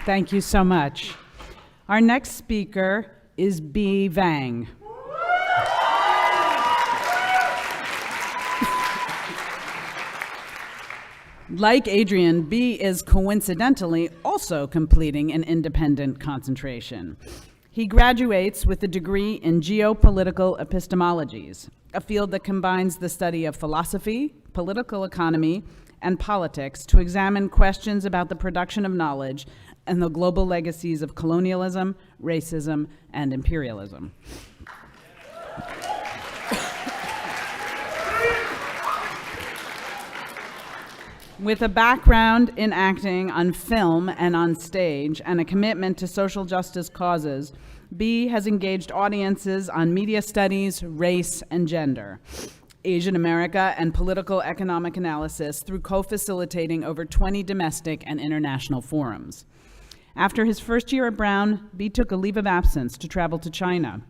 Thank you so much. Our next speaker is Vang. Like Adrian, B is coincidentally also completing an independent concentration. He graduates with a degree in geopolitical epistemologies, a field that combines the study of philosophy, political economy, and politics to examine questions about the production of knowledge and the global legacies of colonialism, racism, and imperialism. With a background in acting on film and on stage and a commitment to social justice causes, B has engaged audiences on media studies, race, and gender, Asian America, and political economic analysis through co-facilitating over 20 domestic and international forums. After his first year at Brown, B took a leave of absence to travel to China,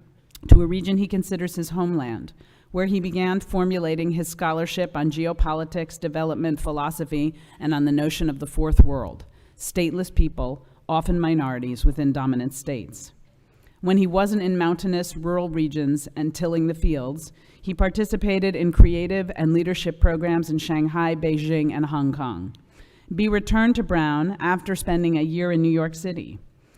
to a region he considers his homeland, where he began formulating his scholarship on geopolitics, development philosophy, and on the notion of the fourth world, stateless people, often minorities within dominant states. When he wasn't in mountainous rural regions and tilling the fields, he participated in creative and leadership programs in Shanghai, Beijing, and Hong Kong. B returned to Brown after spending a year in New York City.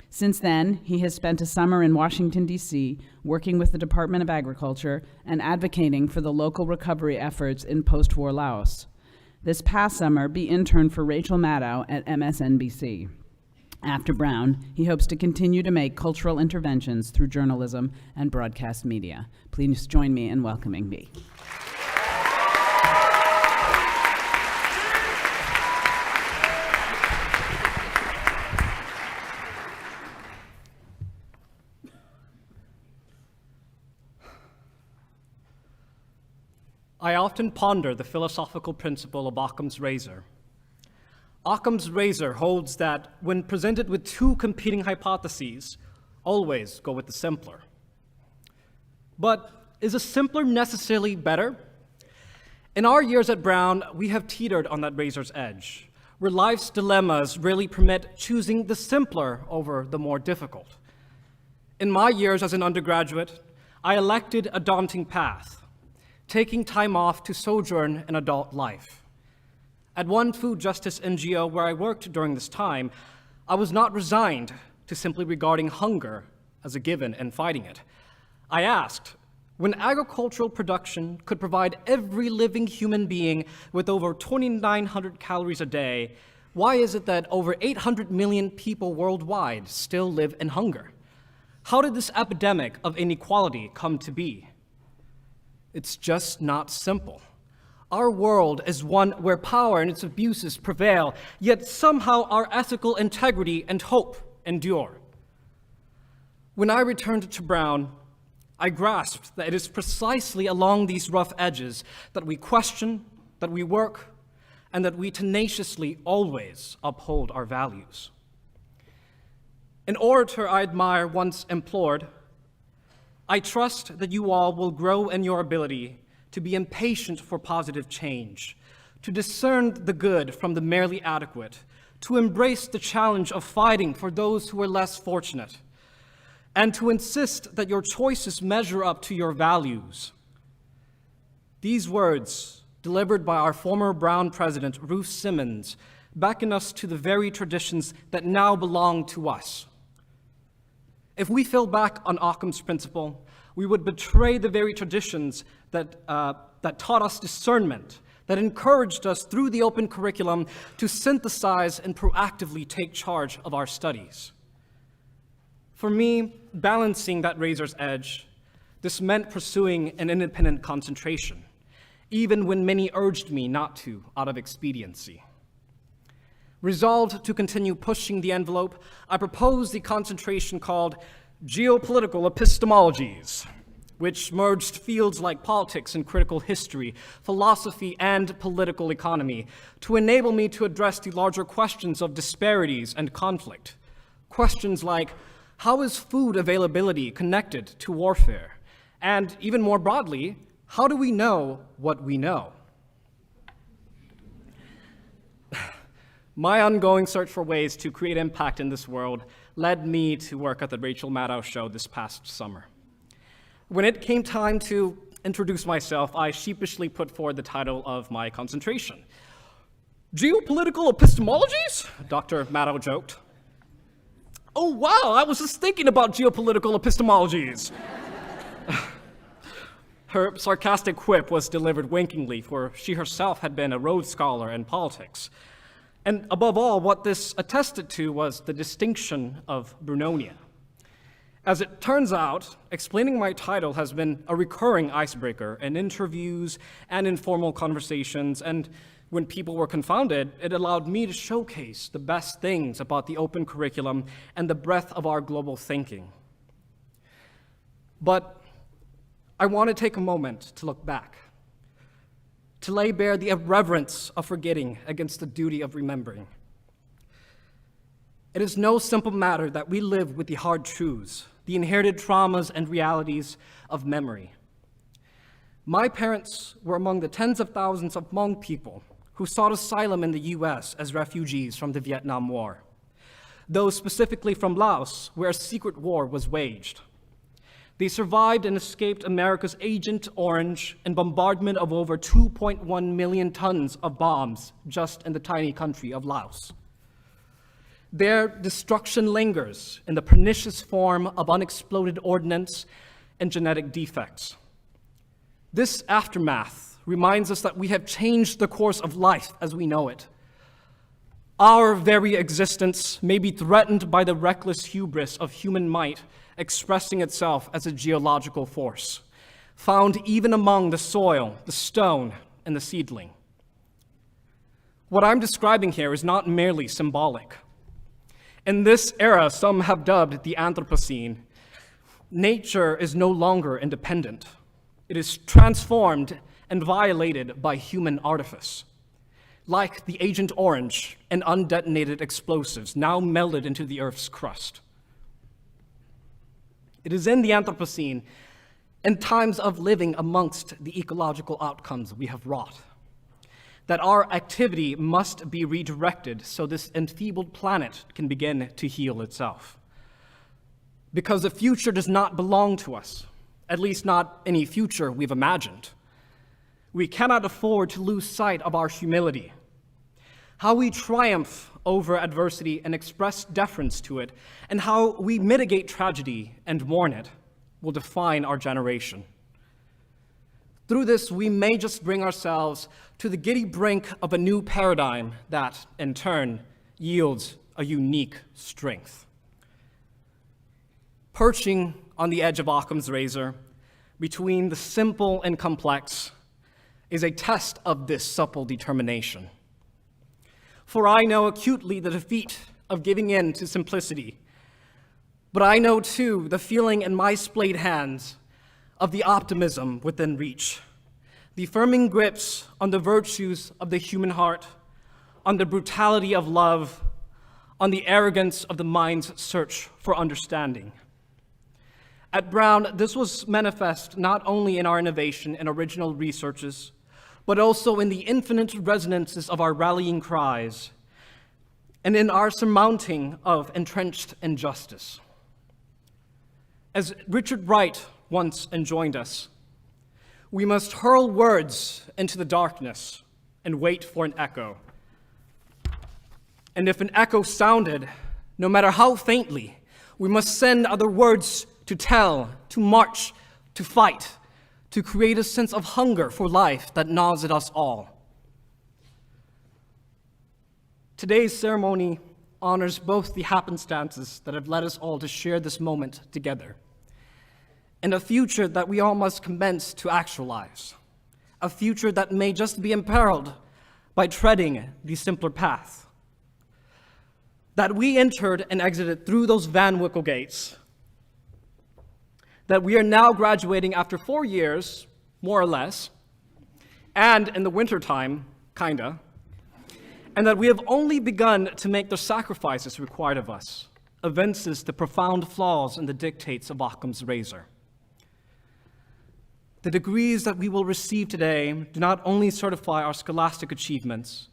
Since then, he has spent a summer in Washington, D.C., working with the Department of Agriculture and advocating for the local recovery efforts in post-war Laos. This past summer, B interned for Rachel Maddow at MSNBC. After Brown, he hopes to continue to make cultural interventions through journalism and broadcast media. Please join me in welcoming B. I often ponder the philosophical principle of Occam's razor. Occam's razor holds that when presented with two competing hypotheses, always go with the simpler. But is a simpler necessarily better? In our years at Brown, we have teetered on that razor's edge, where life's dilemmas really permit choosing the simpler over the more difficult. In my years as an undergraduate, I elected a daunting path, taking time off to sojourn in adult life. At one food justice NGO where I worked during this time, I was not resigned to simply regarding hunger as a given and fighting it. I asked, when agricultural production could provide every living human being with over 2,900 calories a day, why is it that over 800 million people worldwide still live in hunger? How did this epidemic of inequality come to be? It's just not simple. Our world is one where power and its abuses prevail, yet somehow our ethical integrity and hope endure. When I returned to Brown, I grasped that it is precisely along these rough edges that we question, that we work, and that we tenaciously always uphold our values. An orator I admire once implored, I trust that you all will grow in your ability to be impatient for positive change, to discern the good from the merely adequate, to embrace the challenge of fighting for those who are less fortunate, and to insist that your choices measure up to your values. These words, delivered by our former Brown president, Ruth Simmons, beckon us to the very traditions that now belong to us. If we fell back on Occam's principle, we would betray the very traditions that taught us discernment, that encouraged us through the open curriculum to synthesize and proactively take charge of our studies. For me, balancing that razor's edge, this meant pursuing an independent concentration, even when many urged me not to out of expediency. Resolved to continue pushing the envelope, I proposed the concentration called Geopolitical Epistemologies, which merged fields like politics and critical history, philosophy, and political economy to enable me to address the larger questions of disparities and conflict. Questions like, how is food availability connected to warfare? And even more broadly, how do we know what we know? My ongoing search for ways to create impact in this world led me to work at the Rachel Maddow Show this past summer. When it came time to introduce myself, I sheepishly put forward the title of my concentration. Geopolitical epistemologies? Dr. Maddow joked. Oh wow, I was just thinking about geopolitical epistemologies. Her sarcastic quip was delivered winkingly, for she herself had been a Rhodes Scholar in politics. And above all, what this attested to was the distinction of Brunonia. As it turns out, explaining my title has been a recurring icebreaker in interviews and informal conversations, and when people were confounded, it allowed me to showcase the best things about the open curriculum and the breadth of our global thinking. But I want to take a moment to look back, to lay bare the irreverence of forgetting against the duty of remembering. It is no simple matter that we live with the hard truths, the inherited traumas and realities of memory. My parents were among the tens of thousands of Hmong people who sought asylum in the US as refugees from the Vietnam War, those specifically from Laos, where a secret war was waged. They survived and escaped America's Agent Orange and bombardment of over 2.1 million tons of bombs just in the tiny country of Laos. Their destruction lingers in the pernicious form of unexploded ordnance and genetic defects. This aftermath reminds us that we have changed the course of life as we know it. Our very existence may be threatened by the reckless hubris of human might expressing itself as a geological force, found even among the soil, the stone, and the seedling. What I'm describing here is not merely symbolic. In this era some have dubbed the Anthropocene, nature is no longer independent. It is transformed and violated by human artifice. Like the Agent Orange and undetonated explosives now melded into the Earth's crust. It is in the Anthropocene, in times of living amongst the ecological outcomes we have wrought, that our activity must be redirected so this enfeebled planet can begin to heal itself. Because the future does not belong to us, at least not any future we've imagined. We cannot afford to lose sight of our humility, how we triumph over adversity and express deference to it, and how we mitigate tragedy and mourn it will define our generation. Through this, we may just bring ourselves to the giddy brink of a new paradigm that, in turn, yields a unique strength. Perching on the edge of Occam's razor, between the simple and complex, is a test of this supple determination. For I know acutely the defeat of giving in to simplicity, but I know too the feeling in my splayed hands of the optimism within reach, the firming grips on the virtues of the human heart, on the brutality of love, on the arrogance of the mind's search for understanding. At Brown, this was manifest not only in our innovation and original researches, but also in the infinite resonances of our rallying cries, and in our surmounting of entrenched injustice. As Richard Wright once enjoined us, we must hurl words into the darkness and wait for an echo. And if an echo sounded, no matter how faintly, we must send other words to tell, to march, to fight, to create a sense of hunger for life that gnaws at us all. Today's ceremony honors both the happenstances that have led us all to share this moment together, and a future that we all must commence to actualize, a future that may just be imperiled by treading the simpler path. That we entered and exited through those Van Wickle gates, that we are now graduating after 4 years, more or less, and in the wintertime, kinda, and that we have only begun to make the sacrifices required of us, evinces the profound flaws in the dictates of Occam's razor. The degrees that we will receive today do not only certify our scholastic achievements,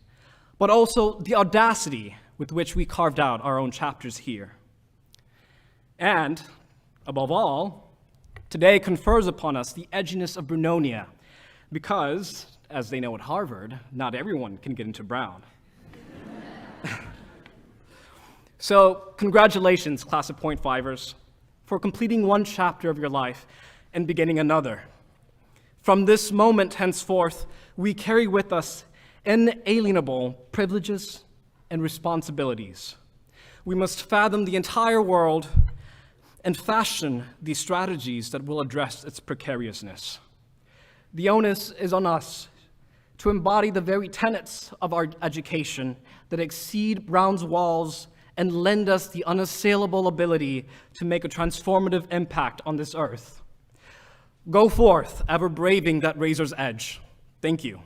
but also the audacity with which we carved out our own chapters here. And, above all, today confers upon us the edginess of Brunonia, because, as they know at Harvard, not everyone can get into Brown. So, congratulations, class of .5ers, for completing one chapter of your life and beginning another. From this moment henceforth, we carry with us inalienable privileges and responsibilities. We must fathom the entire world and fashion the strategies that will address its precariousness. The onus is on us to embody the very tenets of our education that exceed Brown's walls and lend us the unassailable ability to make a transformative impact on this earth. Go forth, ever braving that razor's edge. Thank you.